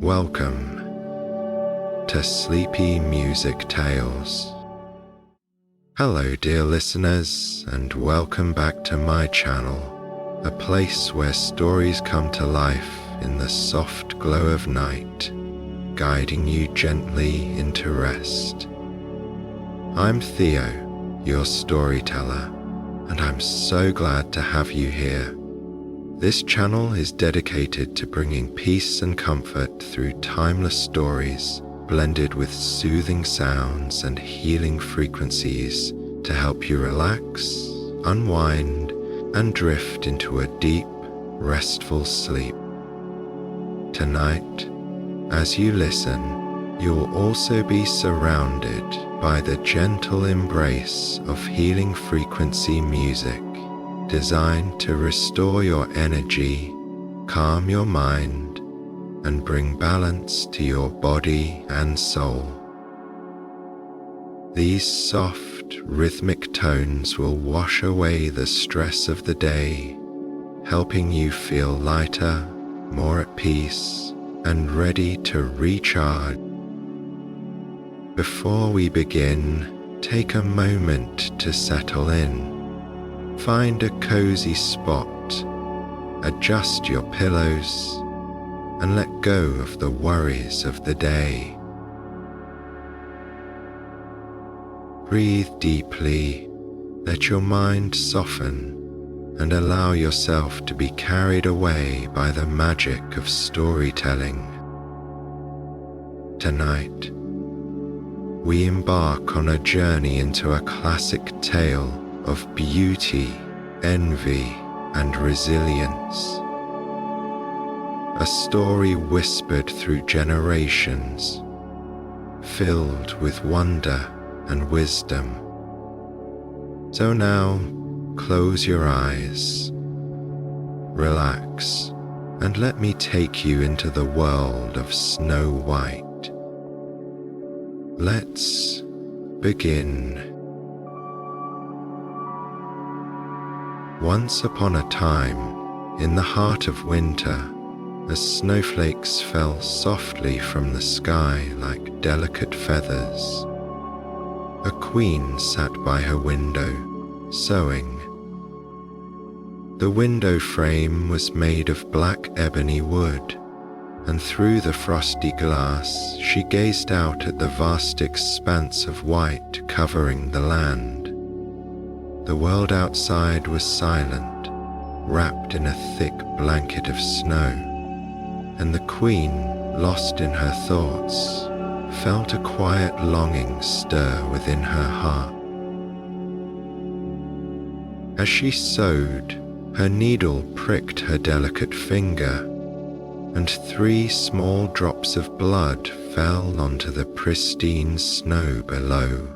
Welcome to Sleepy Music Tales. Hello dear listeners, and welcome back to my channel, a place where stories come to life in the soft glow of night, guiding you gently into rest. I'm Theo, your storyteller, and I'm so glad to have you here. This channel is dedicated to bringing peace and comfort through timeless stories, blended with soothing sounds and healing frequencies to help you relax, unwind, and drift into a deep, restful sleep. Tonight, as you listen, you will also be surrounded by the gentle embrace of healing frequency music, designed to restore your energy, calm your mind, and bring balance to your body and soul. These soft, rhythmic tones will wash away the stress of the day, helping you feel lighter, more at peace, and ready to recharge. Before we begin, take a moment to settle in. Find a cozy spot, adjust your pillows, and let go of the worries of the day. Breathe deeply, let your mind soften, and allow yourself to be carried away by the magic of storytelling. Tonight, we embark on a journey into a classic tale of beauty, envy, and resilience. A story whispered through generations, filled with wonder and wisdom. So now, close your eyes, relax, and let me take you into the world of Snow White. Let's begin. Once upon a time, in the heart of winter, as snowflakes fell softly from the sky like delicate feathers, a queen sat by her window, sewing. The window frame was made of black ebony wood, and through the frosty glass she gazed out at the vast expanse of white covering the land. The world outside was silent, wrapped in a thick blanket of snow, and the queen, lost in her thoughts, felt a quiet longing stir within her heart. As she sewed, her needle pricked her delicate finger, and 3 small drops of blood fell onto the pristine snow below.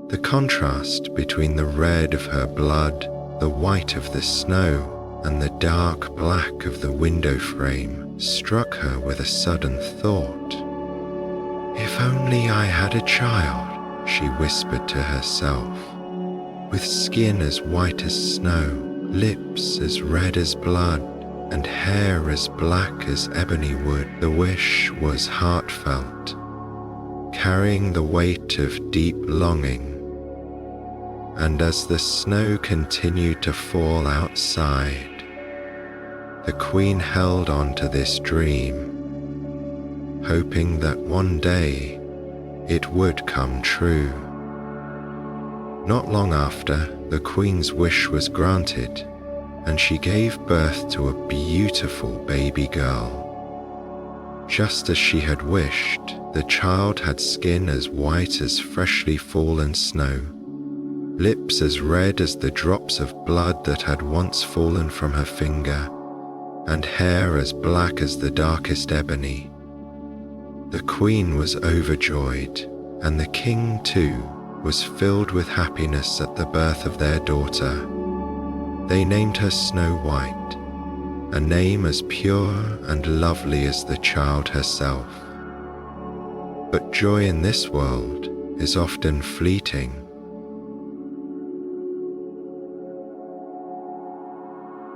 The contrast between the red of her blood, the white of the snow, and the dark black of the window frame struck her with a sudden thought. "If only I had a child," she whispered to herself, "with skin as white as snow, lips as red as blood, and hair as black as ebony wood." The wish was heartfelt, carrying the weight of deep longing. And as the snow continued to fall outside, the queen held on to this dream, hoping that one day it would come true. Not long after, the queen's wish was granted, and she gave birth to a beautiful baby girl. Just as she had wished, the child had skin as white as freshly fallen snow, lips as red as the drops of blood that had once fallen from her finger, and hair as black as the darkest ebony. The queen was overjoyed, and the king too was filled with happiness at the birth of their daughter. They named her Snow White, a name as pure and lovely as the child herself. But joy in this world is often fleeting.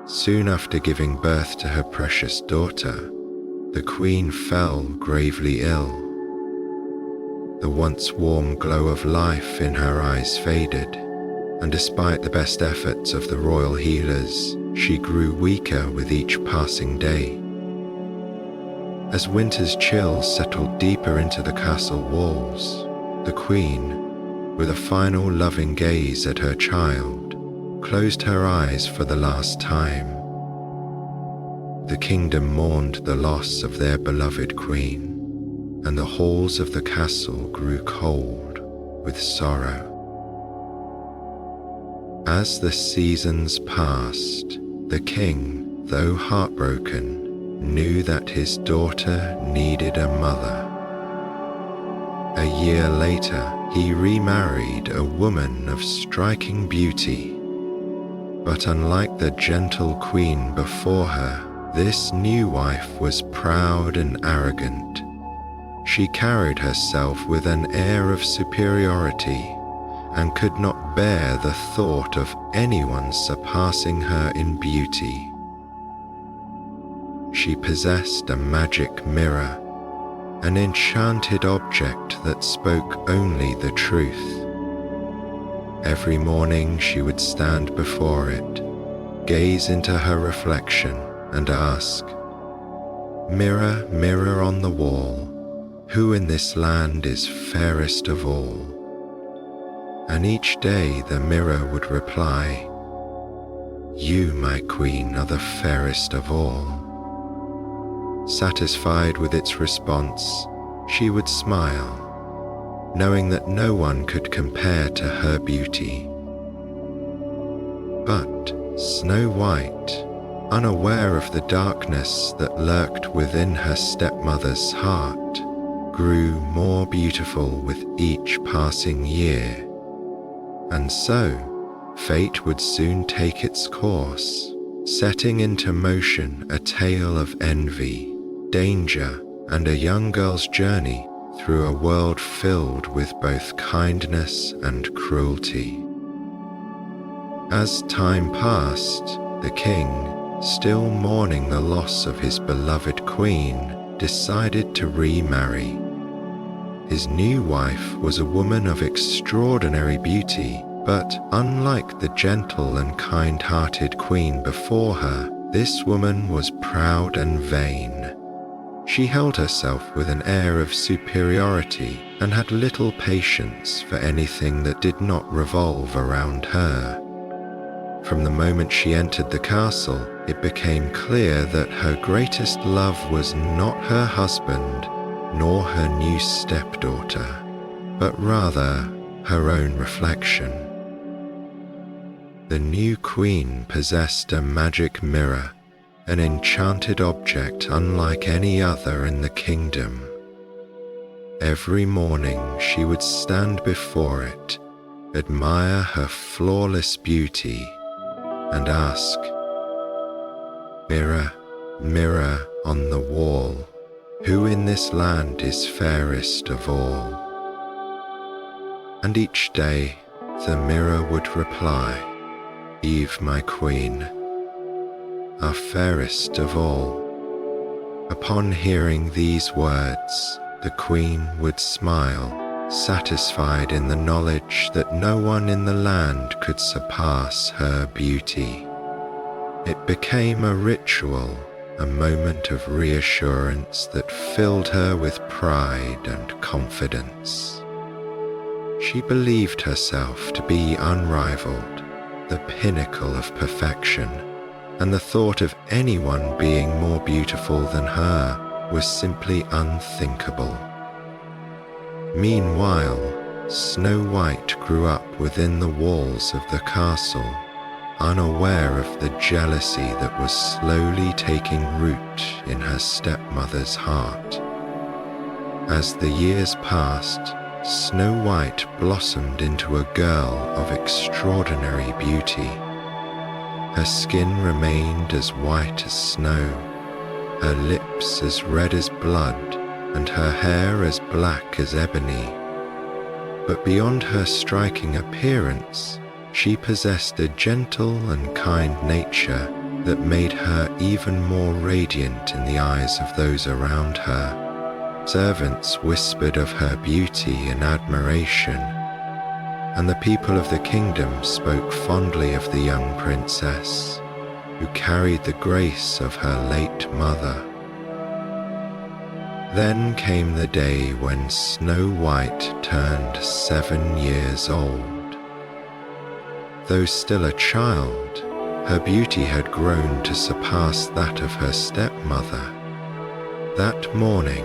Soon after giving birth to her precious daughter, the queen fell gravely ill. The once warm glow of life in her eyes faded, and despite the best efforts of the royal healers, she grew weaker with each passing day. As winter's chill settled deeper into the castle walls, the queen, with a final loving gaze at her child, closed her eyes for the last time. The kingdom mourned the loss of their beloved queen, and the halls of the castle grew cold with sorrow. As the seasons passed, the king, though heartbroken, knew that his daughter needed a mother. A year later, he remarried a woman of striking beauty. But unlike the gentle queen before her, this new wife was proud and arrogant. She carried herself with an air of superiority and could not bear the thought of anyone surpassing her in beauty. She possessed a magic mirror, an enchanted object that spoke only the truth. Every morning she would stand before it, gaze into her reflection and ask, "Mirror, mirror on the wall, who in this land is fairest of all?" And each day the mirror would reply, "You, my queen, are the fairest of all." Satisfied with its response, she would smile, knowing that no one could compare to her beauty. But Snow White, unaware of the darkness that lurked within her stepmother's heart, grew more beautiful with each passing year. And so, fate would soon take its course, setting into motion a tale of envy, danger, and a young girl's journey through a world filled with both kindness and cruelty. As time passed, the king, still mourning the loss of his beloved queen, decided to remarry. His new wife was a woman of extraordinary beauty, but unlike the gentle and kind-hearted queen before her, this woman was proud and vain. She held herself with an air of superiority and had little patience for anything that did not revolve around her. From the moment she entered the castle, it became clear that her greatest love was not her husband nor her new stepdaughter, but rather her own reflection. The new queen possessed a magic mirror, an enchanted object unlike any other in the kingdom. Every morning she would stand before it, admire her flawless beauty, and ask, "Mirror, mirror on the wall, who in this land is fairest of all?" And each day the mirror would reply, "Eve, my queen, are fairest of all." Upon hearing these words, the queen would smile, satisfied in the knowledge that no one in the land could surpass her beauty. It became a ritual, a moment of reassurance that filled her with pride and confidence. She believed herself to be unrivaled, the pinnacle of perfection, and the thought of anyone being more beautiful than her was simply unthinkable. Meanwhile, Snow White grew up within the walls of the castle, unaware of the jealousy that was slowly taking root in her stepmother's heart. As the years passed, Snow White blossomed into a girl of extraordinary beauty. Her skin remained as white as snow, her lips as red as blood, and her hair as black as ebony. But beyond her striking appearance, she possessed a gentle and kind nature that made her even more radiant in the eyes of those around her. Servants whispered of her beauty and admiration, and the people of the kingdom spoke fondly of the young princess, who carried the grace of her late mother. Then came the day when Snow White turned 7 years old. Though still a child, her beauty had grown to surpass that of her stepmother. That morning,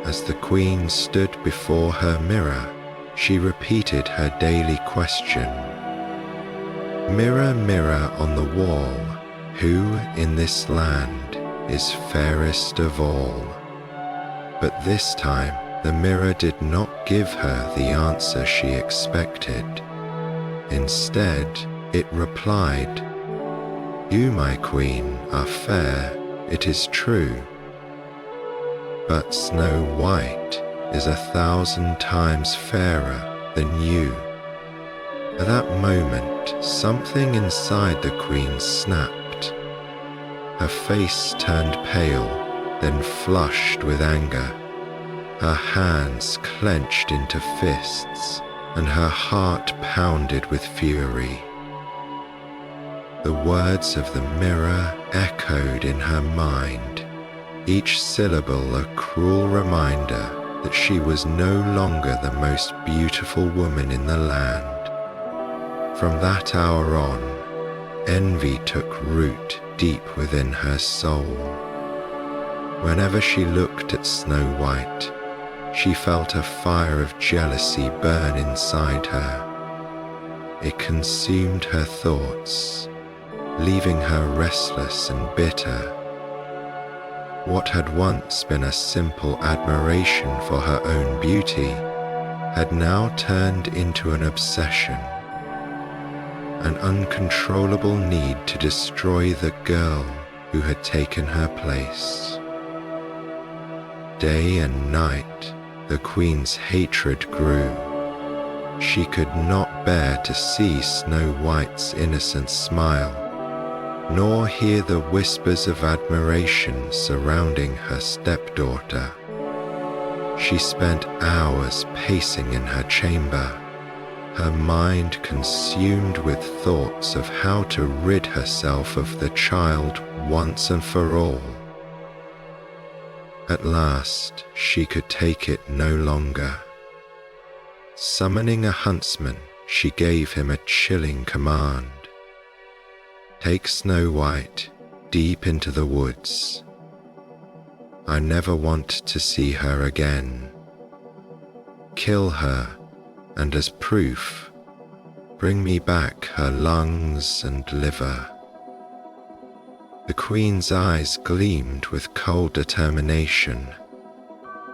as the queen stood before her mirror, she repeated her daily question. Mirror, mirror on the wall, who in this land is fairest of all? But this time the mirror did not give her the answer she expected. Instead, it replied, You, my queen, are fair, it is true, but Snow White is 1,000 times fairer than you. At that moment, something inside the queen snapped. Her face turned pale, then flushed with anger. Her hands clenched into fists, and her heart pounded with fury. The words of the mirror echoed in her mind, each syllable a cruel reminder that she was no longer the most beautiful woman in the land. From that hour on, envy took root deep within her soul. Whenever she looked at Snow White, she felt a fire of jealousy burn inside her. It consumed her thoughts, leaving her restless and bitter. What had once been a simple admiration for her own beauty had now turned into an obsession, an uncontrollable need to destroy the girl who had taken her place. Day and night, the queen's hatred grew. She could not bear to see Snow White's innocent smile, nor hear the whispers of admiration surrounding her stepdaughter. She spent hours pacing in her chamber, her mind consumed with thoughts of how to rid herself of the child once and for all. At last, she could take it no longer. Summoning a huntsman, she gave him a chilling command. Take Snow White deep into the woods. I never want to see her again. Kill her, and as proof, bring me back her lungs and liver. The queen's eyes gleamed with cold determination.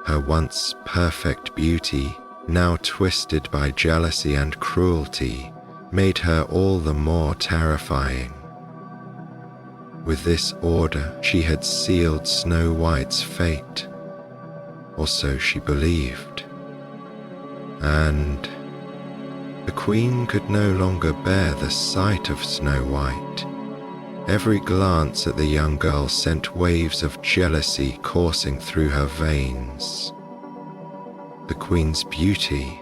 Her once perfect beauty, now twisted by jealousy and cruelty, made her all the more terrifying. With this order, she had sealed Snow White's fate, or so she believed. And the queen could no longer bear the sight of Snow White. Every glance at the young girl sent waves of jealousy coursing through her veins. The queen's beauty,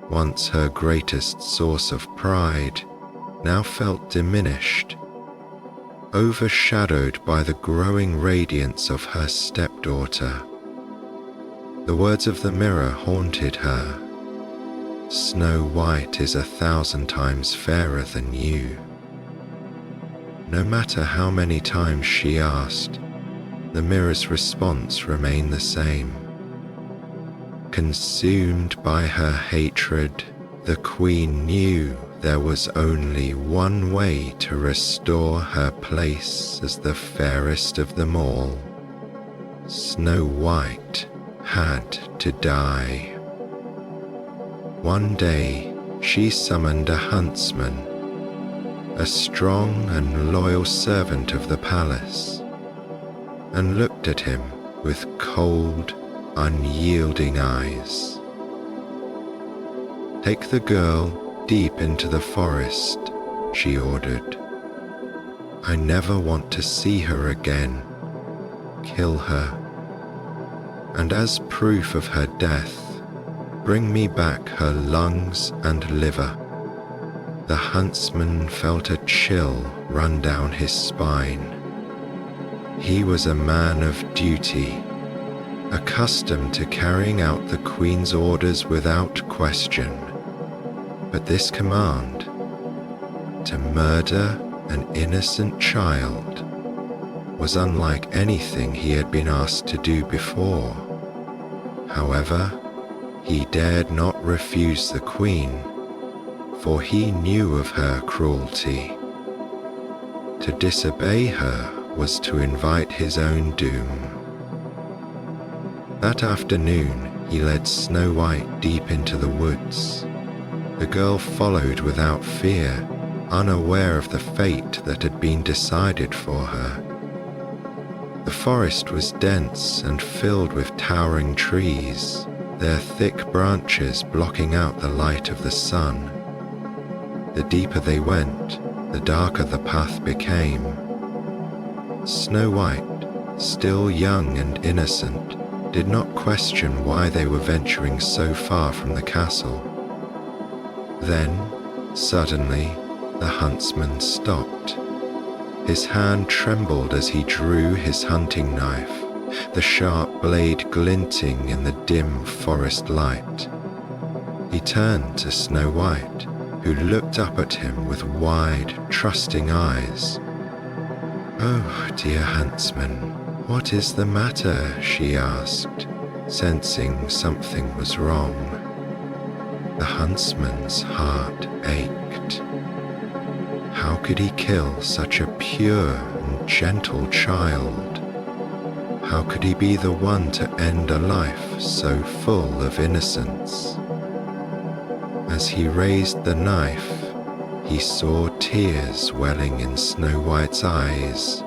once her greatest source of pride, now felt diminished, overshadowed by the growing radiance of her stepdaughter. The words of the mirror haunted her. Snow White is 1,000 times fairer than you. No matter how many times she asked, the mirror's response remained the same. Consumed by her hatred, the queen knew there was only one way to restore her place as the fairest of them all. Snow White had to die. One day, she summoned a huntsman, a strong and loyal servant of the palace, and looked at him with cold, unyielding eyes. Take the girl deep into the forest, she ordered. I never want to see her again. Kill her. And as proof of her death, bring me back her lungs and liver." The huntsman felt a chill run down his spine. He was a man of duty, accustomed to carrying out the Queen's orders without question. But this command, to murder an innocent child, was unlike anything he had been asked to do before. However, he dared not refuse the Queen, for he knew of her cruelty. To disobey her was to invite his own doom. That afternoon, he led Snow White deep into the woods. The girl followed without fear, unaware of the fate that had been decided for her. The forest was dense and filled with towering trees, their thick branches blocking out the light of the sun. The deeper they went, the darker the path became. Snow White, still young and innocent, did not question why they were venturing so far from the castle. Then, suddenly, the huntsman stopped. His hand trembled as he drew his hunting knife, the sharp blade glinting in the dim forest light. He turned to Snow White, who looked up at him with wide, trusting eyes. "Oh, dear huntsman, what is the matter?" she asked, sensing something was wrong. The huntsman's heart ached. How could he kill such a pure and gentle child? How could he be the one to end a life so full of innocence? As he raised the knife, he saw tears welling in Snow White's eyes,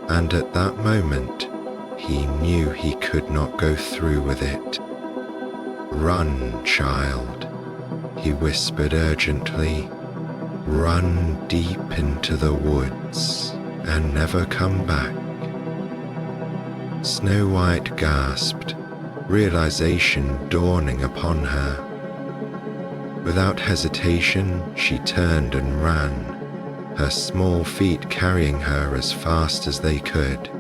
and at that moment he knew he could not go through with it. "Run, child," he whispered urgently. "Run deep into the woods and never come back." Snow White gasped, realization dawning upon her. Without hesitation, she turned and ran, her small feet carrying her as fast as they could.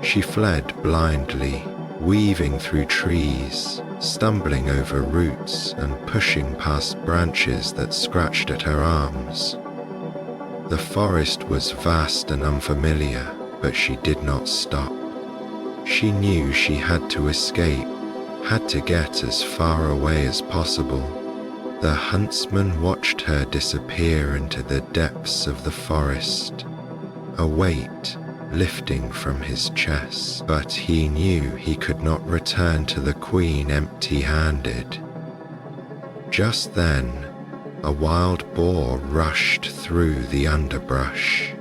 She fled blindly, weaving through trees, stumbling over roots and pushing past branches that scratched at her arms. The forest was vast and unfamiliar, but she did not stop. She knew she had to escape, had to get as far away as possible. The huntsman watched her disappear into the depths of the forest, a weight lifting from his chest, but he knew he could not return to the Queen empty-handed. Just then, a wild boar rushed through the underbrush.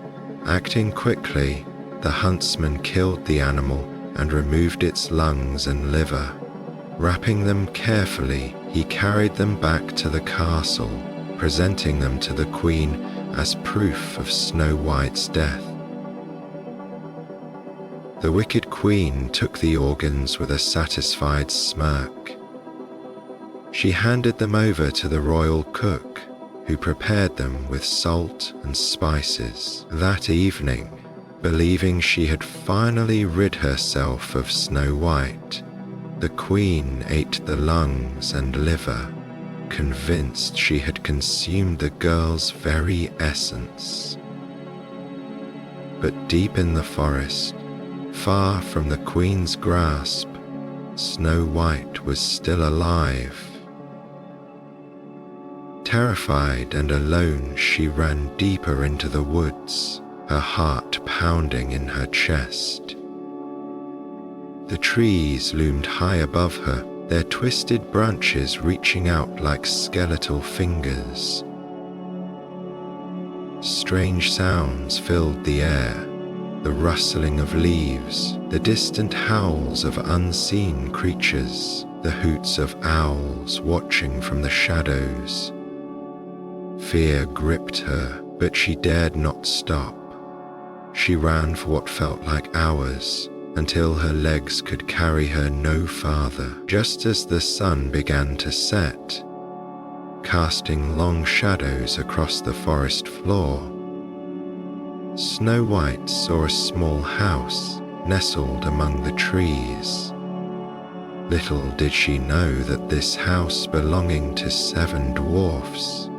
Acting quickly, the huntsman killed the animal and removed its lungs and liver. Wrapping them carefully, he carried them back to the castle, presenting them to the Queen as proof of Snow White's death. The wicked Queen took the organs with a satisfied smirk. She handed them over to the royal cook, who prepared them with salt and spices. That evening, believing she had finally rid herself of Snow White, the Queen ate the lungs and liver, convinced she had consumed the girl's very essence. But deep in the forest, far from the Queen's grasp, Snow White was still alive. Terrified and alone, she ran deeper into the woods, her heart pounding in her chest. The trees loomed high above her, their twisted branches reaching out like skeletal fingers. Strange sounds filled the air, the rustling of leaves, the distant howls of unseen creatures, the hoots of owls watching from the shadows. Fear gripped her, But she dared not stop. She ran for what felt like hours, until her legs could carry her no farther. Just as the sun began to set, casting long shadows across the forest floor, Snow White saw a small house nestled among the trees. Little did she know that this house, belonging to 7 dwarfs,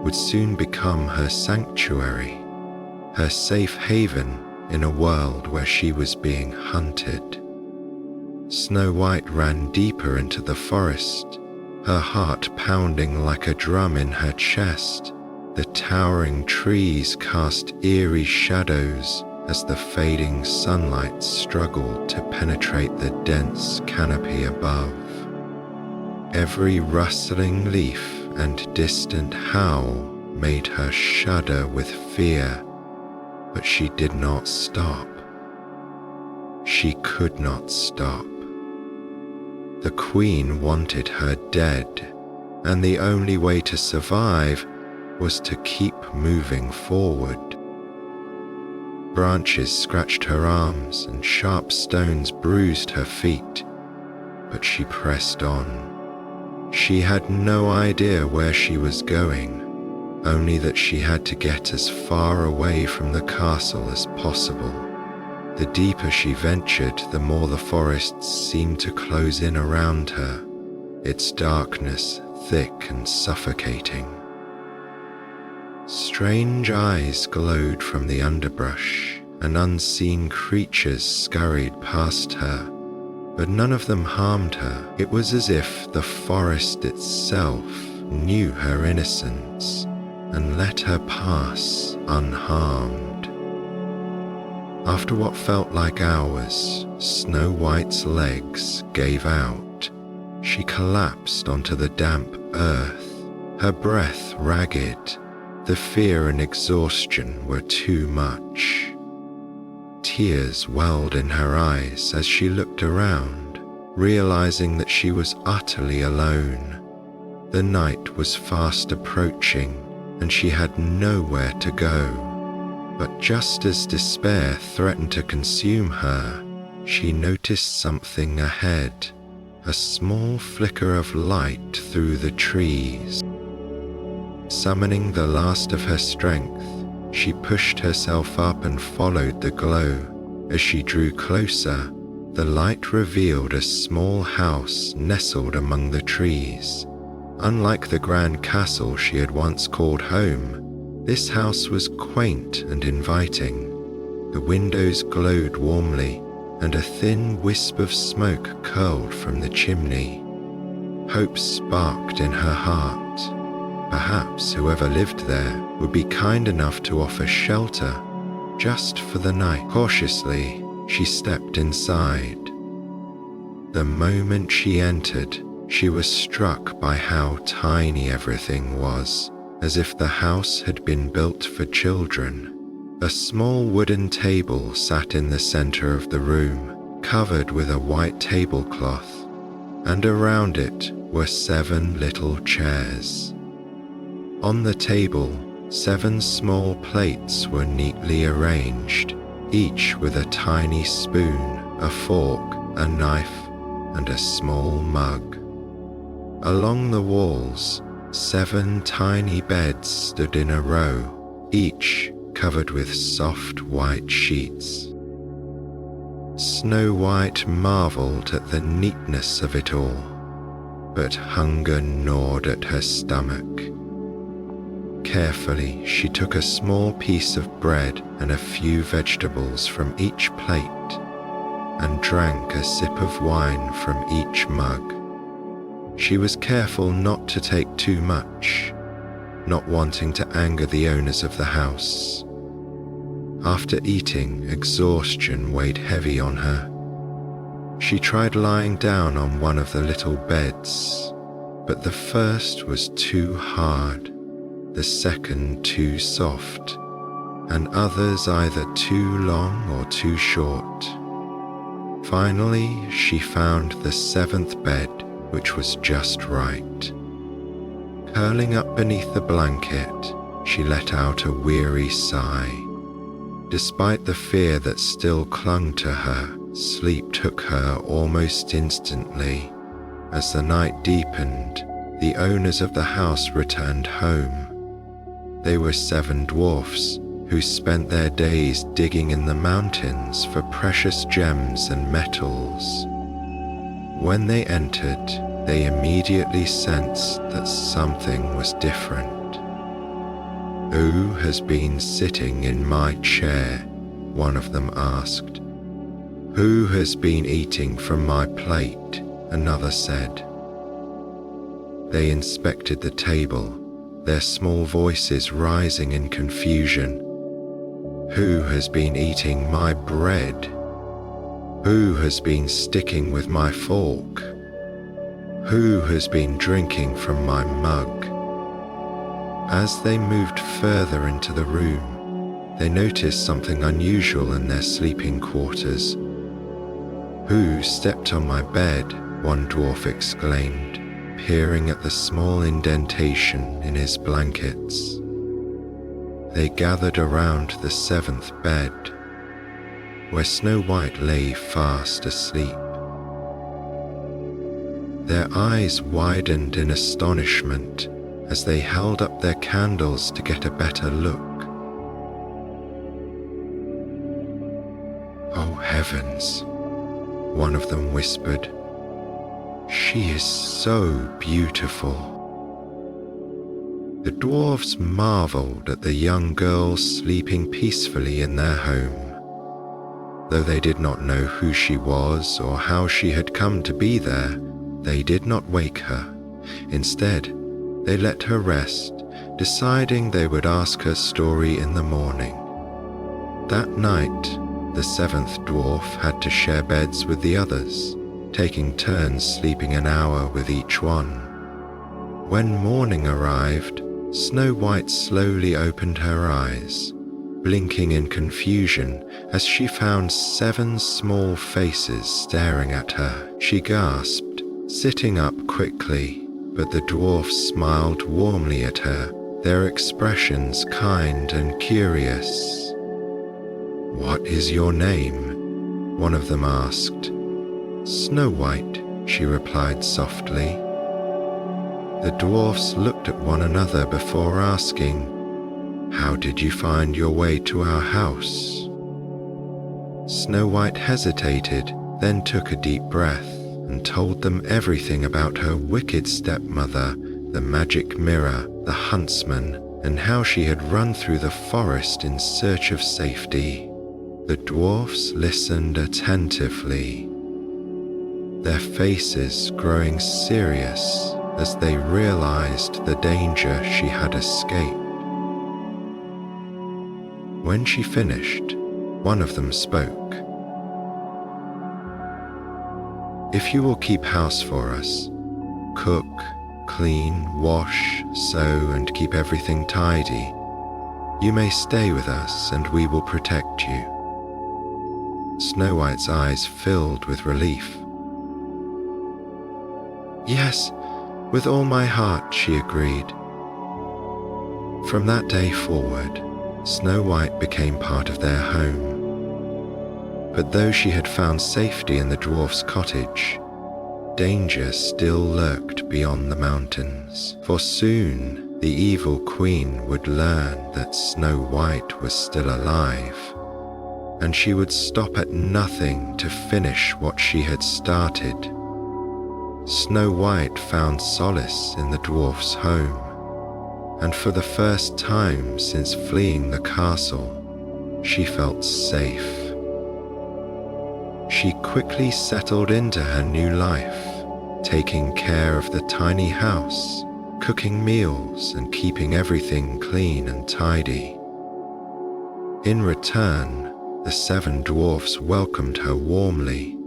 would soon become her sanctuary, her safe haven in a world where she was being hunted. Snow White ran deeper into the forest, her heart pounding like a drum in her chest. The towering trees cast eerie shadows as the fading sunlight struggled to penetrate the dense canopy above. Every rustling leaf and distant howl made her shudder with fear, but she did not stop. She could not stop. The queen wanted her dead, and the only way to survive was to keep moving forward. Branches scratched her arms and sharp stones bruised her feet, but she pressed on. She had no idea where she was going, only that she had to get as far away from the castle as possible. The deeper she ventured, the more the forest seemed to close in around her, its darkness thick and suffocating. Strange eyes glowed from the underbrush, and unseen creatures scurried past her, but none of them harmed her. It was as if the forest itself knew her innocence and let her pass unharmed. After what felt like hours, Snow White's legs gave out. She collapsed onto the damp earth, her breath ragged. The fear and exhaustion were too much. Tears welled in her eyes as she looked around, realizing that she was utterly alone. The night was fast approaching, and she had nowhere to go. But just as despair threatened to consume her, she noticed something ahead, a small flicker of light through the trees. Summoning the last of her strength, she pushed herself up and followed the glow. As she drew closer, the light revealed a small house nestled among the trees. Unlike the grand castle she had once called home, this house was quaint and inviting. The windows glowed warmly, and a thin wisp of smoke curled from the chimney. Hope sparked in her heart. Perhaps whoever lived there would be kind enough to offer shelter just for the night. Cautiously, she stepped inside. The moment she entered, she was struck by how tiny everything was, as if the house had been built for children. A small wooden table sat in the center of the room, covered with a white tablecloth, and around it were 7 little chairs. On the table, 7 small plates were neatly arranged, each with a tiny spoon, a fork, a knife, and a small mug. Along the walls, 7 tiny beds stood in a row, each covered with soft white sheets. Snow White marveled at the neatness of it all, but hunger gnawed at her stomach. Carefully, she took a small piece of bread and a few vegetables from each plate, and drank a sip of wine from each mug. She was careful not to take too much, not wanting to anger the owners of the house. After eating, exhaustion weighed heavy on her. She tried lying down on one of the little beds, but the first was too hard, the second too soft, and others either too long or too short. Finally, she found the 7th bed, which was just right. Curling up beneath the blanket, she let out a weary sigh. Despite the fear that still clung to her, sleep took her almost instantly. As the night deepened, the owners of the house returned home. They were 7 dwarfs who spent their days digging in the mountains for precious gems and metals. When they entered, they immediately sensed that something was different. "Who has been sitting in my chair?" one of them asked. "Who has been eating from my plate?" another said. They inspected the table, their small voices rising in confusion. "Who has been eating my bread? Who has been sticking with my fork? Who has been drinking from my mug?" As they moved further into the room, they noticed something unusual in their sleeping quarters. "Who stepped on my bed?" one dwarf exclaimed, peering at the small indentation in his blankets. They gathered around the 7th bed, where Snow White lay fast asleep. Their eyes widened in astonishment as they held up their candles to get a better look. "Oh heavens," one of them whispered. "She is so beautiful." The dwarves marveled at the young girl sleeping peacefully in their home. Though they did not know who she was or how she had come to be there, they did not wake her. Instead, they let her rest, deciding they would ask her story in the morning. That night, the 7th dwarf had to share beds with the others, taking turns sleeping an hour with each one. When morning arrived, Snow White slowly opened her eyes, blinking in confusion as she found 7 small faces staring at her. She gasped, sitting up quickly, but the dwarfs smiled warmly at her, their expressions kind and curious. "What is your name?" one of them asked. "Snow White," she replied softly. The dwarfs looked at one another before asking, "How did you find your way to our house?" Snow White hesitated, then took a deep breath and told them everything about her wicked stepmother, the magic mirror, the huntsman, and how she had run through the forest in search of safety. The dwarfs listened attentively, their faces growing serious as they realized the danger she had escaped. When she finished, one of them spoke. "If you will keep house for us, cook, clean, wash, sew, and keep everything tidy, you may stay with us and we will protect you." Snow White's eyes filled with relief. "Yes, with all my heart," she agreed. From that day forward, Snow White became part of their home. But though she had found safety in the dwarf's cottage, danger still lurked beyond the mountains. For soon, the evil queen would learn that Snow White was still alive, and she would stop at nothing to finish what she had started. Snow White found solace in the dwarf's home, and for the first time since fleeing the castle, she felt safe. She quickly settled into her new life, taking care of the tiny house, cooking meals, and keeping everything clean and tidy. In return, the 7 dwarfs welcomed her warmly,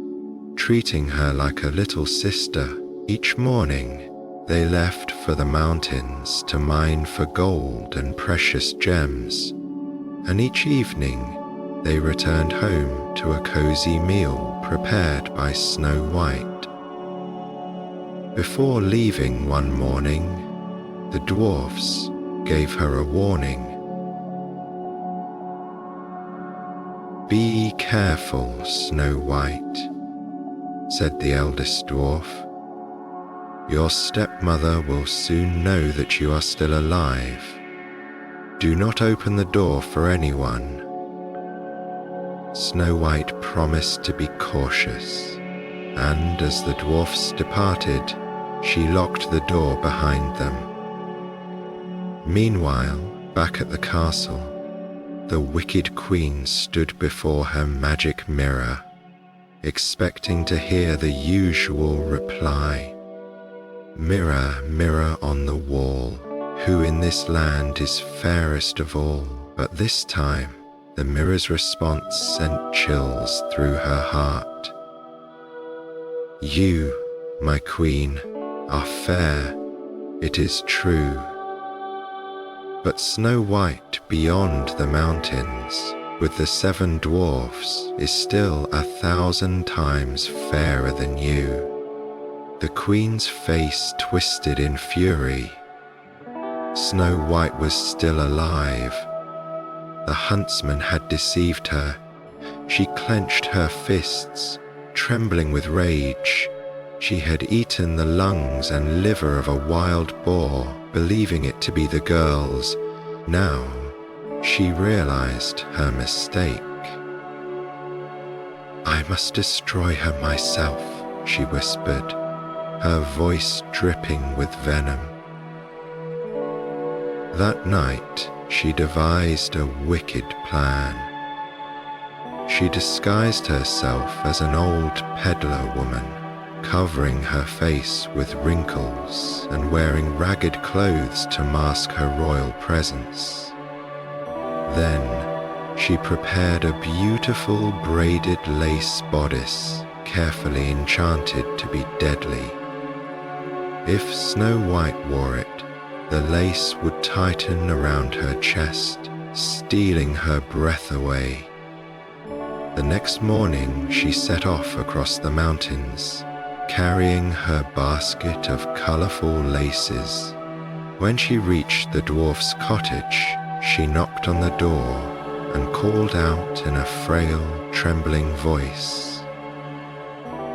treating her like a little sister. Each morning, they left for the mountains to mine for gold and precious gems, and each evening, they returned home to a cozy meal prepared by Snow White. Before leaving one morning, the dwarfs, gave her a warning. "Be careful, Snow White," said the eldest dwarf. "Your stepmother will soon know that you are still alive. Do not open the door for anyone." Snow White promised to be cautious, and as the dwarfs departed, she locked the door behind them. Meanwhile, back at the castle, the wicked queen stood before her magic mirror, expecting to hear the usual reply. "Mirror, mirror on the wall, who in this land is fairest of all?" But this time, the mirror's response sent chills through her heart. "You, my queen, are fair, it is true. But Snow White beyond the mountains, with the 7 dwarfs, is still 1,000 times fairer than you." The queen's face twisted in fury. Snow White was still alive. The huntsman had deceived her. She clenched her fists, trembling with rage. She had eaten the lungs and liver of a wild boar, believing it to be the girl's. Now, she realized her mistake. "I must destroy her myself," she whispered, her voice dripping with venom. That night, she devised a wicked plan. She disguised herself as an old peddler woman, covering her face with wrinkles and wearing ragged clothes to mask her royal presence. Then, she prepared a beautiful braided lace bodice, carefully enchanted to be deadly. If Snow White wore it, the lace would tighten around her chest, stealing her breath away. The next morning, she set off across the mountains, carrying her basket of colorful laces. When she reached the dwarf's cottage, she knocked on the door and called out in a frail, trembling voice,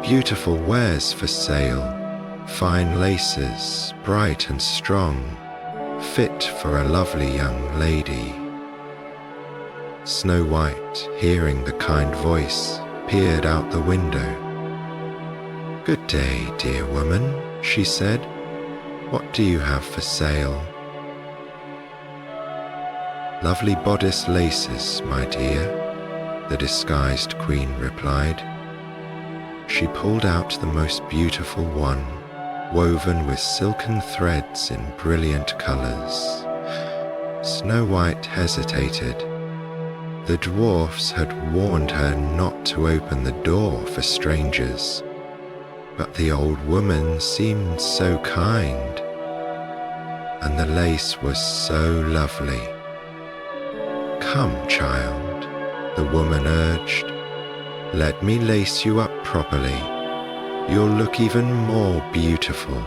"Beautiful wares for sale, fine laces, bright and strong, fit for a lovely young lady." Snow White, hearing the kind voice, peered out the window. "Good day, dear woman," she said. "What do you have for sale?" "Lovely bodice laces, my dear," the disguised queen replied. She pulled out the most beautiful one, woven with silken threads in brilliant colors. Snow White hesitated. The dwarfs had warned her not to open the door for strangers, but the old woman seemed so kind, and the lace was so lovely. "Come, child," the woman urged. "Let me lace you up properly. You'll look even more beautiful."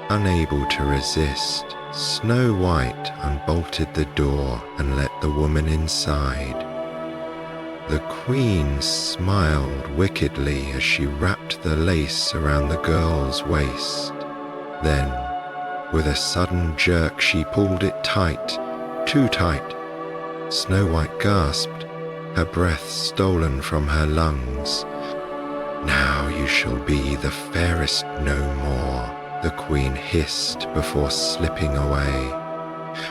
Unable to resist, Snow White unbolted the door and let the woman inside. The queen smiled wickedly as she wrapped the lace around the girl's waist. Then, with a sudden jerk, she pulled it tight, too tight. Snow White gasped, her breath stolen from her lungs. "Now you shall be the fairest no more," the queen hissed before slipping away.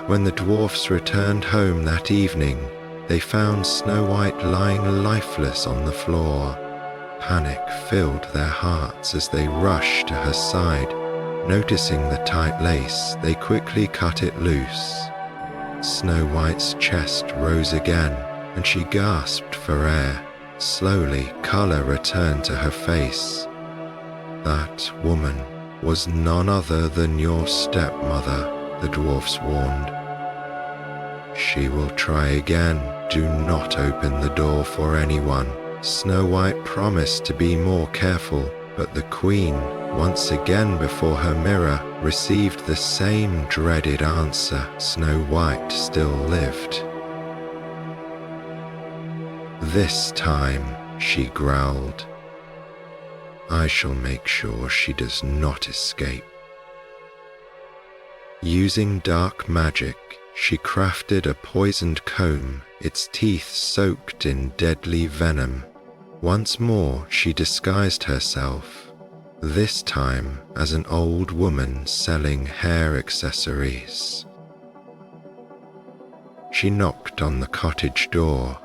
When the dwarfs returned home that evening, they found Snow White lying lifeless on the floor. Panic filled their hearts as they rushed to her side. Noticing the tight lace, they quickly cut it loose. Snow White's chest rose again, and she gasped for air. Slowly, color returned to her face. "That woman was none other than your stepmother," the dwarfs warned. "She will try again. Do not open the door for anyone." Snow White promised to be more careful, But the queen, once again before her mirror, received the same dreaded answer. Snow White still lived. "This time," she growled, "I shall make sure she does not escape." Using dark magic, she crafted a poisoned comb, its teeth soaked in deadly venom. Once more she disguised herself, this time as an old woman selling hair accessories. She knocked on the cottage door.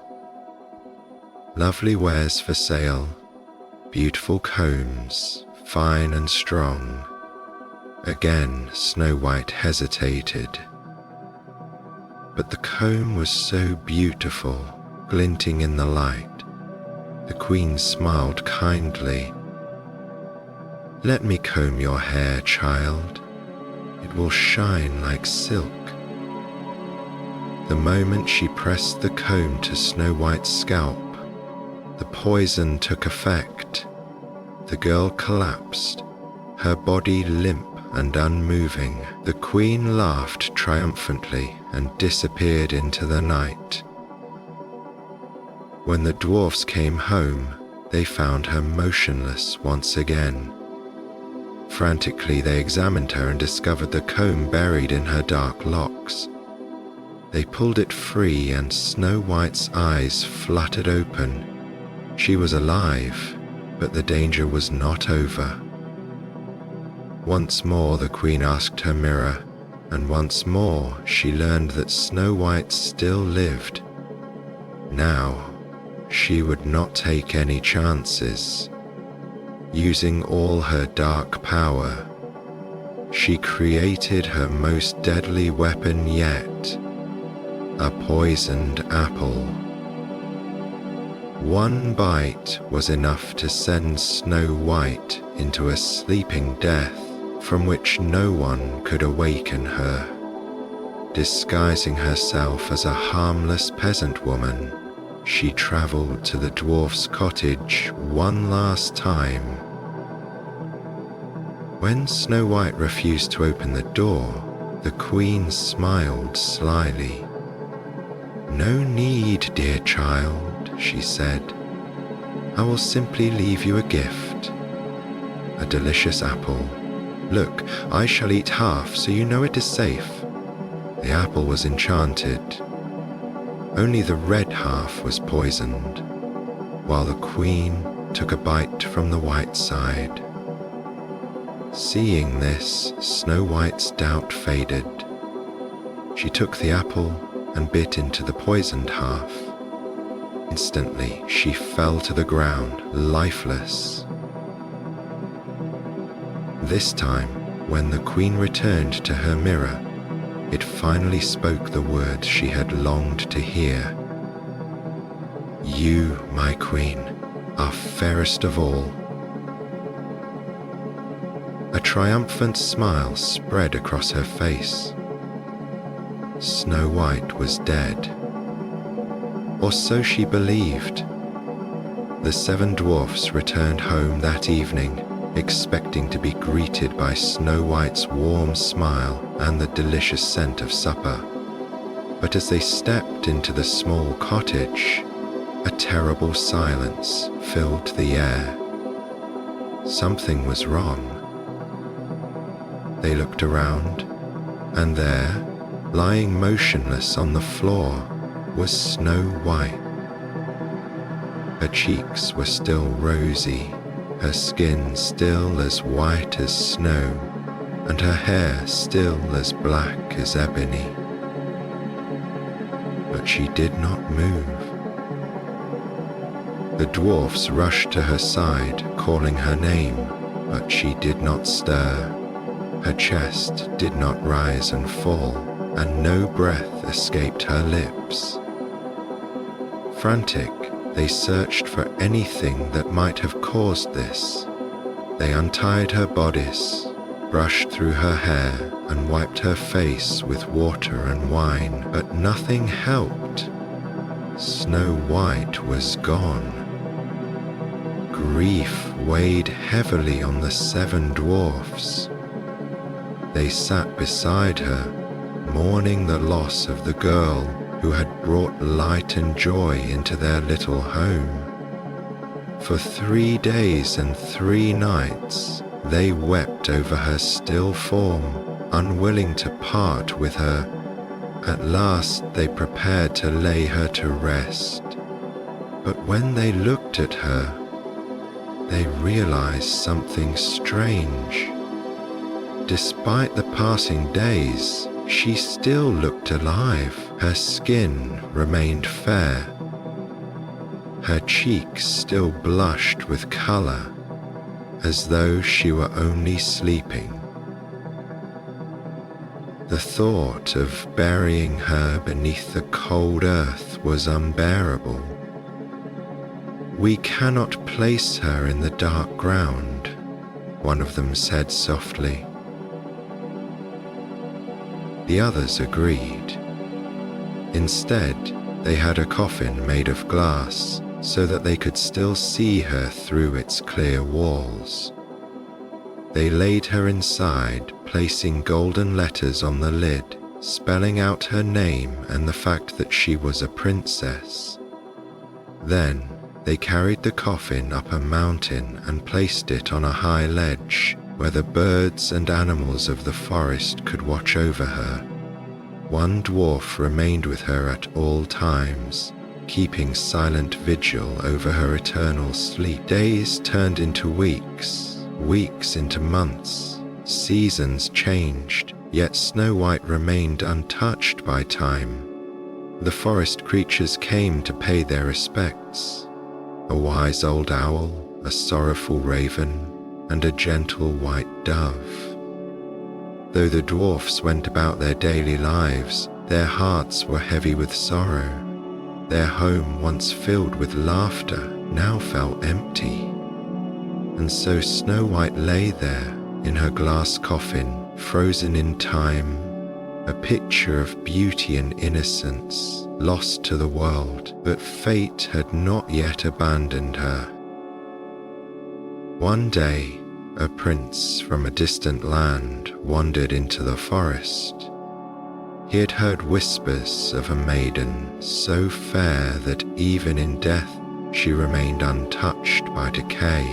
"Lovely wares for sale, beautiful combs, fine and strong." Again, Snow White hesitated. But the comb was so beautiful, glinting in the light. The queen smiled kindly. "Let me comb your hair, child. It will shine like silk." The moment she pressed the comb to Snow White's scalp, the poison took effect. The girl collapsed, her body limp and unmoving. The queen laughed triumphantly and disappeared into the night. When the dwarfs came home, they found her motionless once again. Frantically, they examined her and discovered the comb buried in her dark locks. They pulled it free, and Snow White's eyes fluttered open. She was alive, but the danger was not over. Once more the queen asked her mirror, and once more she learned that Snow White still lived. Now, she would not take any chances. Using all her dark power, she created her most deadly weapon yet, a poisoned apple. One bite was enough to send Snow White into a sleeping death from which no one could awaken her. Disguising herself as a harmless peasant woman, she traveled to the dwarf's cottage one last time. When Snow White refused to open the door, the queen smiled slyly. "No need, dear child," she said. "I will simply leave you a gift. A delicious apple. Look, I shall eat half so you know it is safe." The apple was enchanted. Only the red half was poisoned, while the queen took a bite from the white side. Seeing this, Snow White's doubt faded. She took the apple and bit into the poisoned half. Instantly, she fell to the ground, lifeless. This time, when the queen returned to her mirror, it finally spoke the words she had longed to hear. "You, my queen, are fairest of all." A triumphant smile spread across her face. Snow White was dead. Or so she believed. The 7 dwarfs returned home that evening, expecting to be greeted by Snow White's warm smile and the delicious scent of supper. But as they stepped into the small cottage, a terrible silence filled the air. Something was wrong. They looked around, and there, lying motionless on the floor, was Snow White. Her cheeks were still rosy, her skin still as white as snow, and her hair still as black as ebony. But she did not move. The dwarfs rushed to her side, calling her name, but she did not stir. Her chest did not rise and fall, and no breath escaped her lips. Frantic, they searched for anything that might have caused this. They untied her bodice, brushed through her hair, and wiped her face with water and wine, but nothing helped. Snow White was gone. Grief weighed heavily on the 7 dwarfs. They sat beside her, mourning the loss of the girl who had brought light and joy into their little home. For 3 days and 3 nights, they wept over her still form, unwilling to part with her. At last they prepared to lay her to rest. But when they looked at her, they realized something strange. Despite the passing days, she still looked alive. Her skin remained fair. Her cheeks still blushed with color, as though she were only sleeping. The thought of burying her beneath the cold earth was unbearable. "We cannot place her in the dark ground," one of them said softly. The others agreed. Instead, they had a coffin made of glass so that they could still see her through its clear walls. They laid her inside, placing golden letters on the lid, spelling out her name and the fact that she was a princess. Then they carried the coffin up a mountain and placed it on a high ledge where the birds and animals of the forest could watch over her. One dwarf remained with her at all times, keeping silent vigil over her eternal sleep. Days turned into weeks, weeks into months. Seasons changed, yet Snow White remained untouched by time. The forest creatures came to pay their respects. A wise old owl, a sorrowful raven, and a gentle white dove. Though the dwarfs went about their daily lives, their hearts were heavy with sorrow. Their home, once filled with laughter, now felt empty. And so Snow White lay there in her glass coffin, frozen in time, a picture of beauty and innocence, lost to the world, but fate had not yet abandoned her. One day, a prince from a distant land wandered into the forest. He had heard whispers of a maiden so fair that even in death she remained untouched by decay.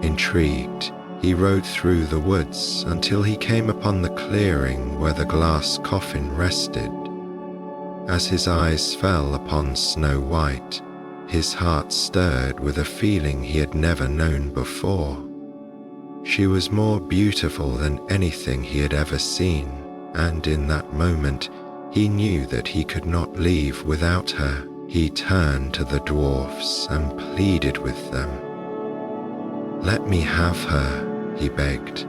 Intrigued, he rode through the woods until he came upon the clearing where the glass coffin rested. As his eyes fell upon Snow White, his heart stirred with a feeling he had never known before. She was more beautiful than anything he had ever seen, and in that moment he knew that he could not leave without her. He turned to the dwarfs and pleaded with them. "Let me have her," he begged.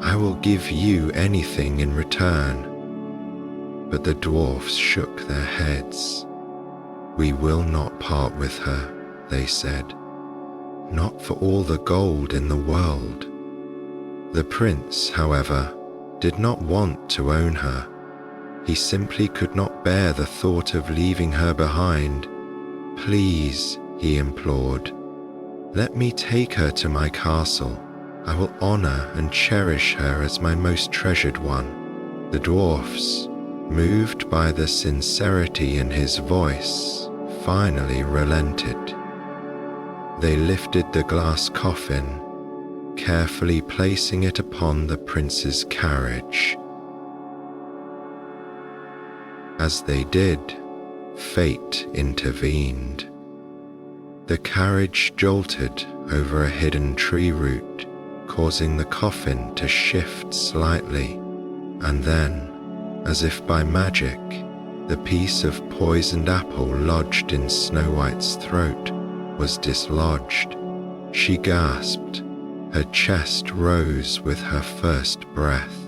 "I will give you anything in return." But the dwarfs shook their heads. "We will not part with her," they said. "Not for all the gold in the world." The prince, however, did not want to own her. He simply could not bear the thought of leaving her behind. "Please," he implored, "let me take her to my castle. I will honor and cherish her as my most treasured one." The dwarfs, moved by the sincerity in his voice, finally relented. They lifted the glass coffin, carefully placing it upon the prince's carriage. As they did, fate intervened. The carriage jolted over a hidden tree root, causing the coffin to shift slightly, and then, as if by magic, the piece of poisoned apple lodged in Snow White's throat was dislodged. She gasped. Her chest rose with her first breath.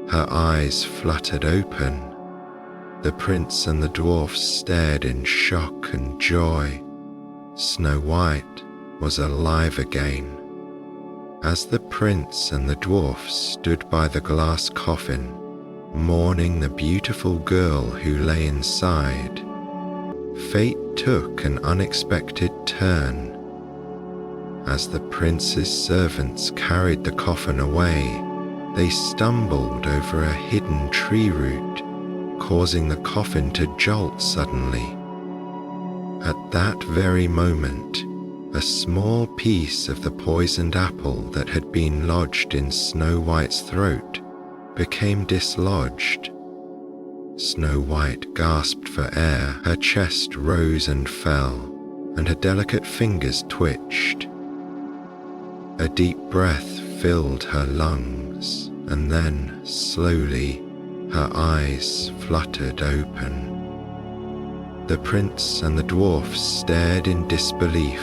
Her eyes fluttered open. The prince and the dwarfs stared in shock and joy. Snow White was alive again. As the prince and the dwarfs stood by the glass coffin, mourning the beautiful girl who lay inside, fate took an unexpected turn. As the prince's servants carried the coffin away, they stumbled over a hidden tree root, causing the coffin to jolt suddenly. At that very moment, a small piece of the poisoned apple that had been lodged in Snow White's throat became dislodged. Snow White gasped for air, her chest rose and fell, and her delicate fingers twitched. A deep breath filled her lungs, and then, slowly, her eyes fluttered open. The prince and the dwarfs stared in disbelief.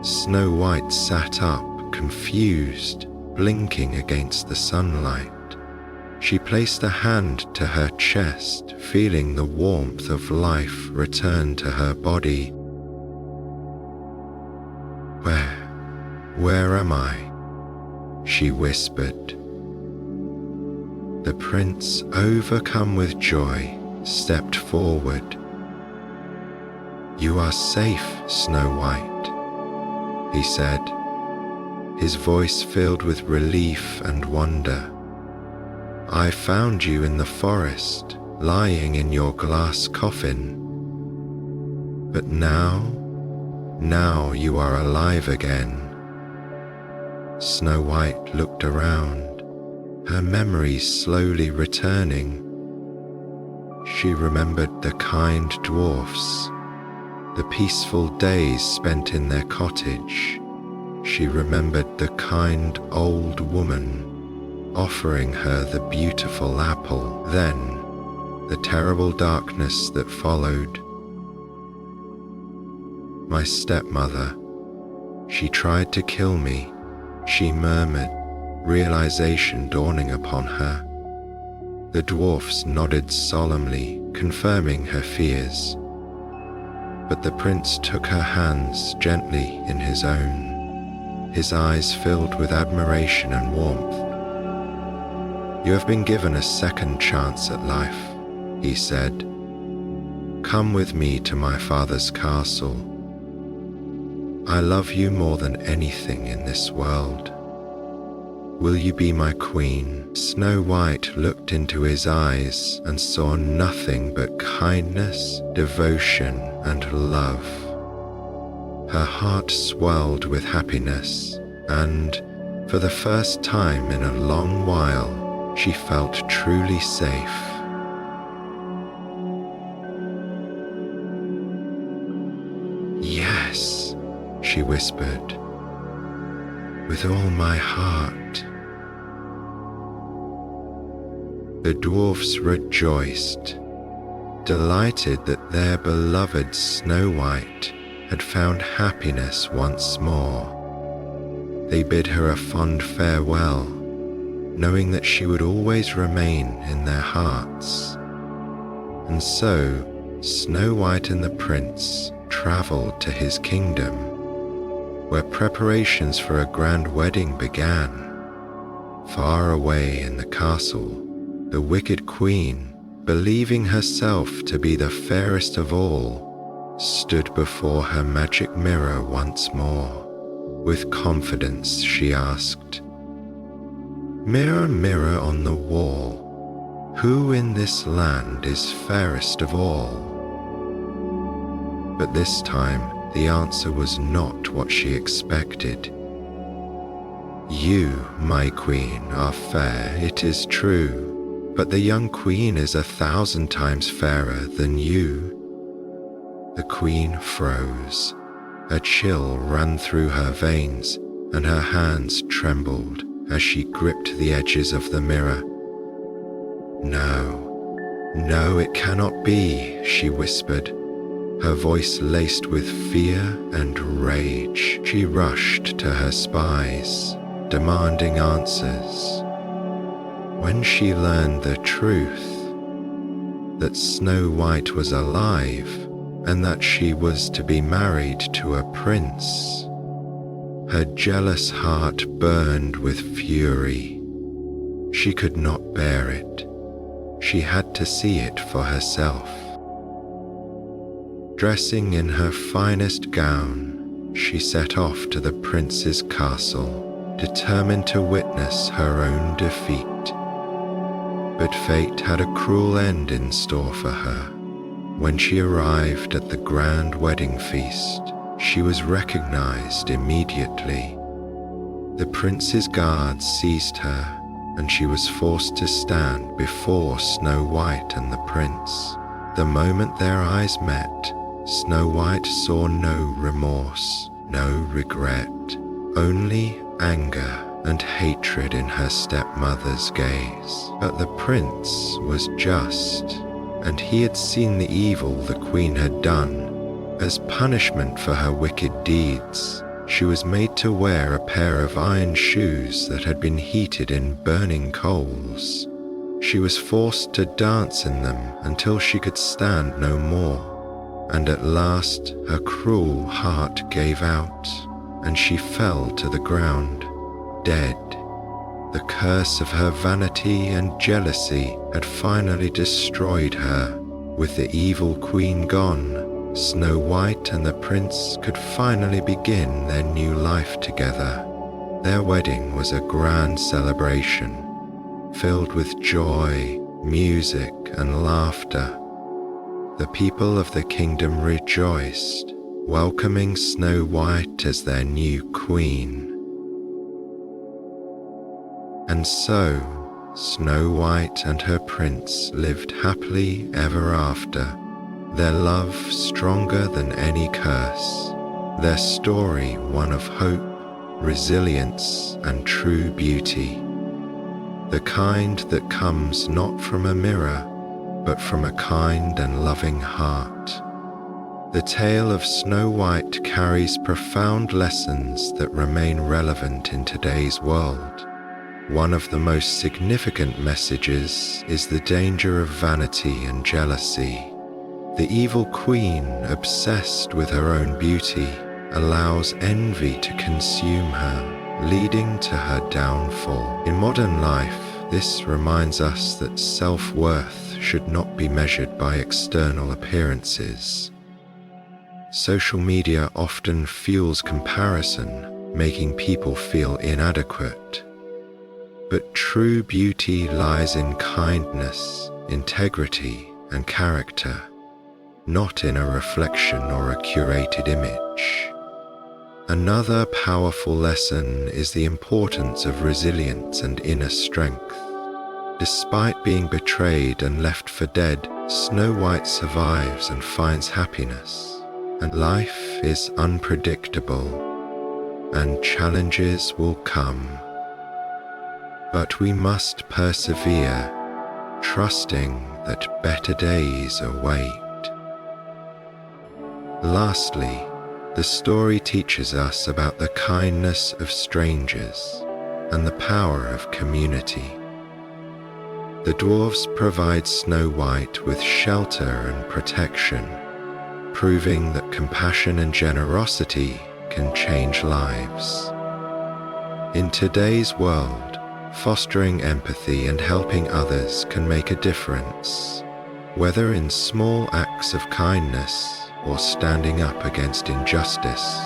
Snow White sat up, confused, blinking against the sunlight. She placed a hand to her chest, feeling the warmth of life return to her body. Where am I?" she whispered. The prince, overcome with joy, stepped forward. "You are safe, Snow White," he said, his voice filled with relief and wonder. "I found you in the forest, lying in your glass coffin. But now you are alive again." Snow White looked around, her memories slowly returning. She remembered the kind dwarfs, the peaceful days spent in their cottage. She remembered the kind old woman offering her the beautiful apple, then the terrible darkness that followed. "My stepmother, she tried to kill me," she murmured, realization dawning upon her. The dwarfs nodded solemnly, confirming her fears. But the prince took her hands gently in his own, his eyes filled with admiration and warmth. "You have been given a second chance at life," he said. "Come with me to my father's castle. I love you more than anything in this world. Will you be my queen?" Snow White looked into his eyes and saw nothing but kindness, devotion, and love. Her heart swelled with happiness, and, for the first time in a long while, she felt truly safe. "Yes," she whispered, "with all my heart." The dwarfs rejoiced, delighted that their beloved Snow White had found happiness once more. They bid her a fond farewell, knowing that she would always remain in their hearts. And so, Snow White and the prince traveled to his kingdom, where preparations for a grand wedding began. Far away in the castle, the wicked queen, believing herself to be the fairest of all, stood before her magic mirror once more. With confidence she asked, "Mirror, mirror on the wall, who in this land is fairest of all?" But this time the answer was not what she expected. "You, my queen, are fair, it is true, but the young queen is 1,000 times fairer than you." The queen froze. A chill ran through her veins, and her hands trembled as she gripped the edges of the mirror. No, it cannot be," she whispered, her voice laced with fear and rage. She rushed to her spies, demanding answers. When she learned the truth, that Snow White was alive and that she was to be married to a prince, her jealous heart burned with fury. She could not bear it. She had to see it for herself. Dressing in her finest gown, she set off to the prince's castle, determined to witness her own defeat. But fate had a cruel end in store for her. When she arrived at the grand wedding feast, she was recognized immediately. The prince's guards seized her, and she was forced to stand before Snow White and the prince. The moment their eyes met, Snow White saw no remorse, no regret, only anger and hatred in her stepmother's gaze. But the prince was just, and he had seen the evil the queen had done. As punishment for her wicked deeds, she was made to wear a pair of iron shoes that had been heated in burning coals. She was forced to dance in them until she could stand no more, and at last her cruel heart gave out, and she fell to the ground, dead. The curse of her vanity and jealousy had finally destroyed her. With the evil queen gone, Snow White and the prince could finally begin their new life together. Their wedding was a grand celebration, filled with joy, music, and laughter. The people of the kingdom rejoiced, welcoming Snow White as their new queen. And so, Snow White and her prince lived happily ever after, their love stronger than any curse, their story one of hope, resilience, and true beauty. The kind that comes not from a mirror, but from a kind and loving heart. The tale of Snow White carries profound lessons that remain relevant in today's world. One of the most significant messages is the danger of vanity and jealousy. The evil queen, obsessed with her own beauty, allows envy to consume her, leading to her downfall. In modern life, this reminds us that self-worth should not be measured by external appearances. Social media often fuels comparison, making people feel inadequate. But true beauty lies in kindness, integrity, and character, not in a reflection or a curated image. Another powerful lesson is the importance of resilience and inner strength. Despite being betrayed and left for dead, Snow White survives and finds happiness. And life is unpredictable, and challenges will come. But we must persevere, trusting that better days await. Lastly, the story teaches us about the kindness of strangers and the power of community. The dwarfs provide Snow White with shelter and protection, proving that compassion and generosity can change lives. In today's world, fostering empathy and helping others can make a difference, whether in small acts of kindness or standing up against injustice.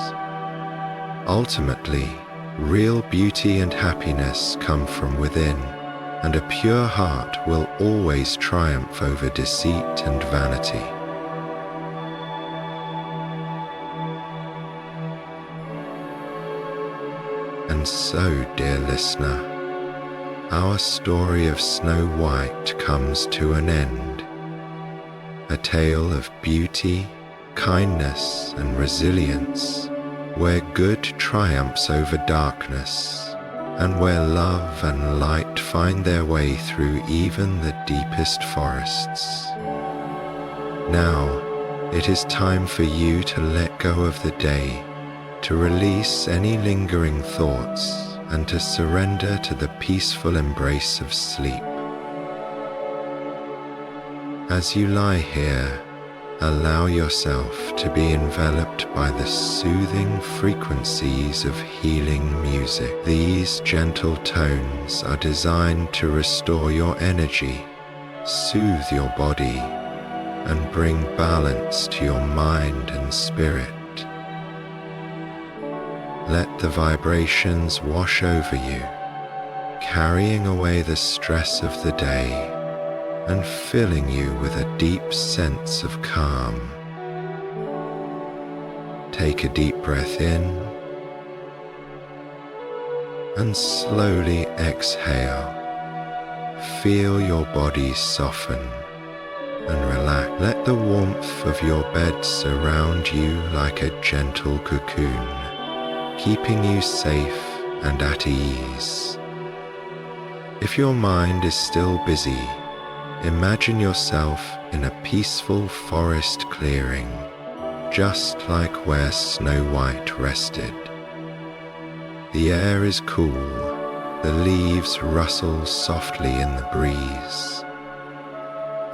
Ultimately, real beauty and happiness come from within, and a pure heart will always triumph over deceit and vanity. And so, dear listener, our story of Snow White comes to an end. A tale of beauty, kindness, and resilience, where good triumphs over darkness, and where love and light find their way through even the deepest forests. Now, it is time for you to let go of the day, to release any lingering thoughts, and to surrender to the peaceful embrace of sleep. As you lie here, allow yourself to be enveloped by the soothing frequencies of healing music. These gentle tones are designed to restore your energy, soothe your body, and bring balance to your mind and spirit. Let the vibrations wash over you, carrying away the stress of the day and filling you with a deep sense of calm. Take a deep breath in and slowly exhale. Feel your body soften and relax. Let the warmth of your bed surround you like a gentle cocoon, keeping you safe and at ease. If your mind is still busy, imagine yourself in a peaceful forest clearing, just like where Snow White rested. The air is cool, the leaves rustle softly in the breeze,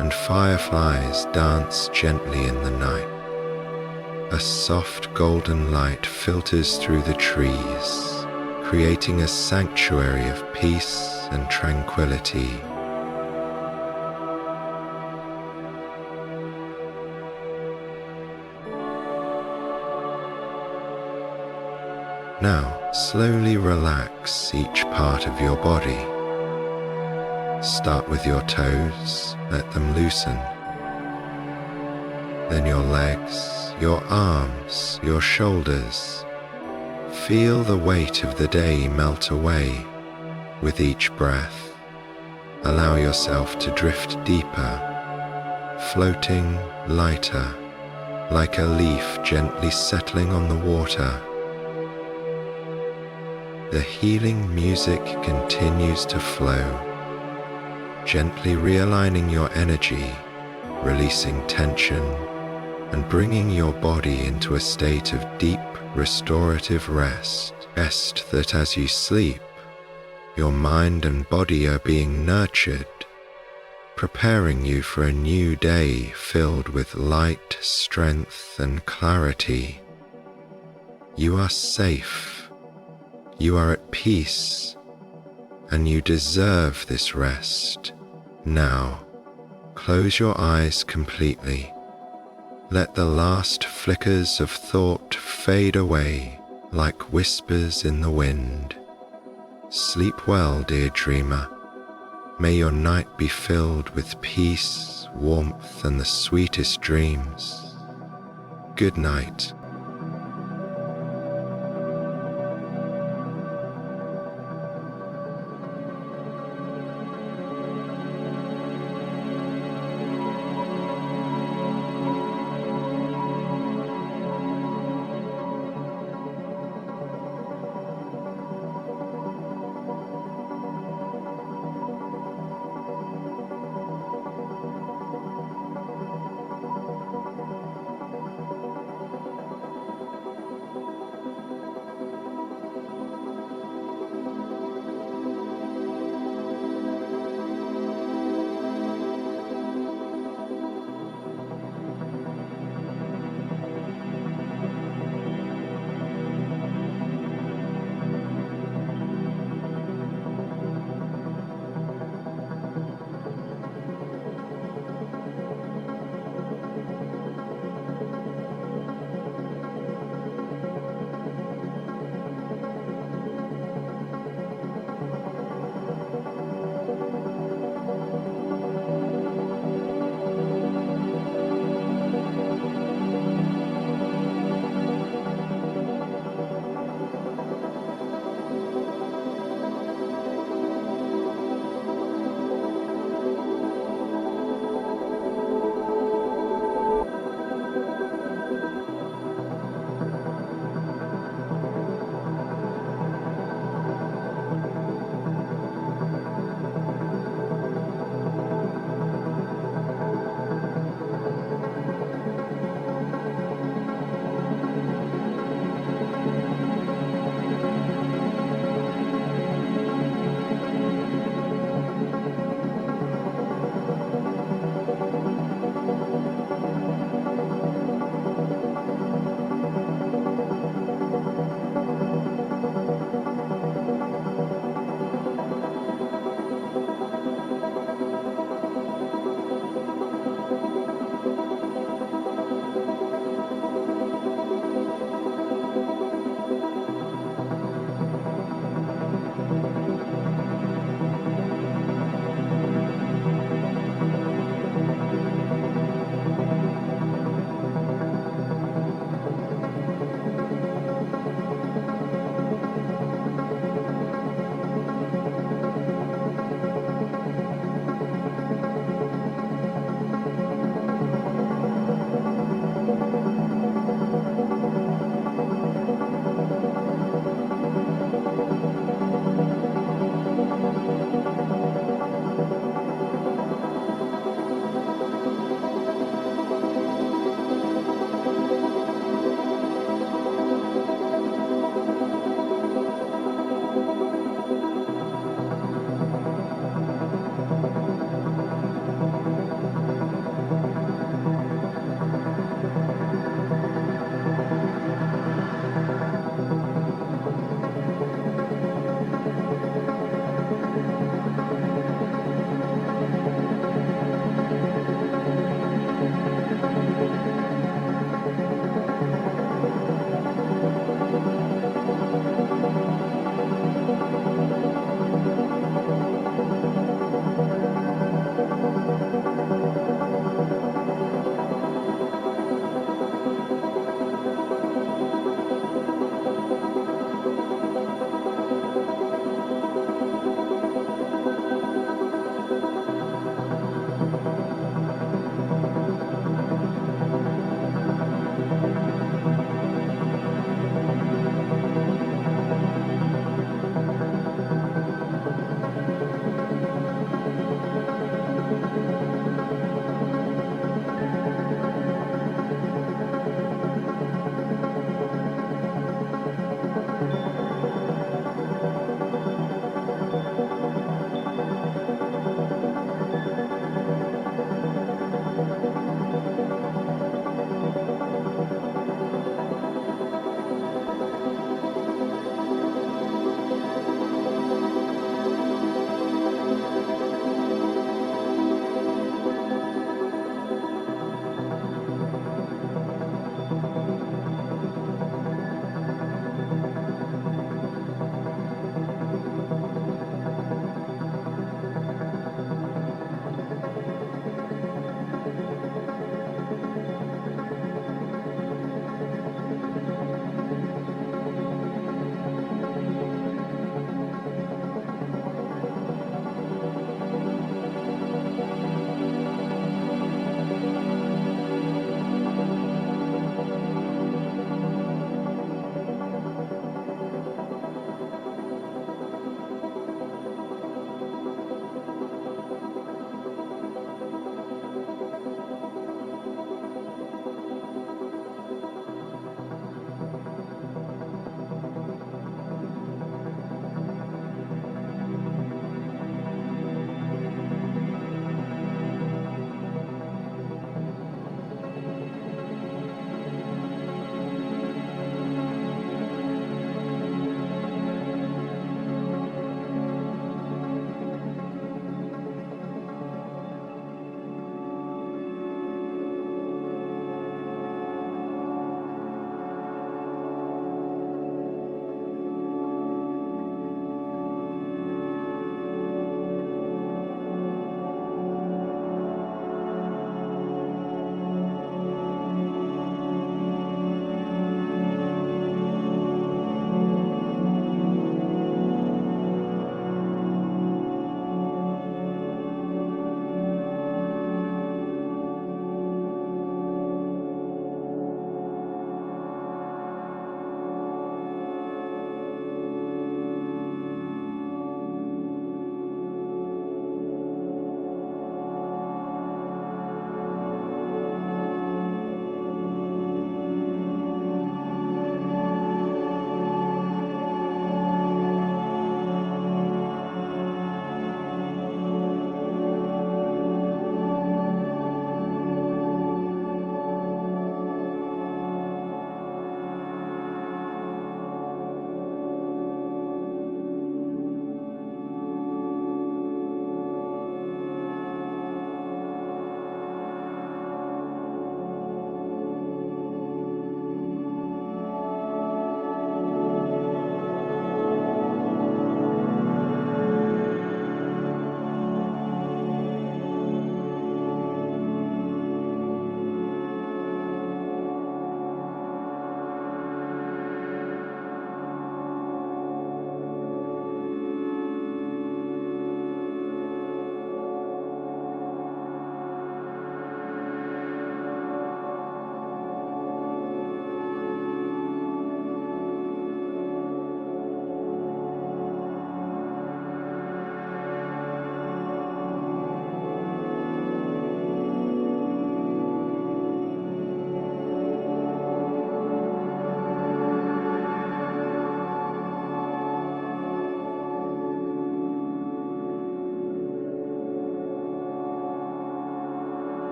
and fireflies dance gently in the night. A soft golden light filters through the trees, creating a sanctuary of peace and tranquility. Now, slowly relax each part of your body. Start with your toes, let them loosen. Then your legs, your arms, your shoulders. Feel the weight of the day melt away with each breath. Allow yourself to drift deeper, floating lighter, like a leaf gently settling on the water. The healing music continues to flow, gently realigning your energy, releasing tension, and bringing your body into a state of deep, restorative rest. Rest that as you sleep, your mind and body are being nurtured, preparing you for a new day filled with light, strength, and clarity. You are safe. You are at peace, and you deserve this rest. Now, close your eyes completely. Let the last flickers of thought fade away like whispers in the wind. Sleep well, dear dreamer. May your night be filled with peace, warmth, and the sweetest dreams. Good night.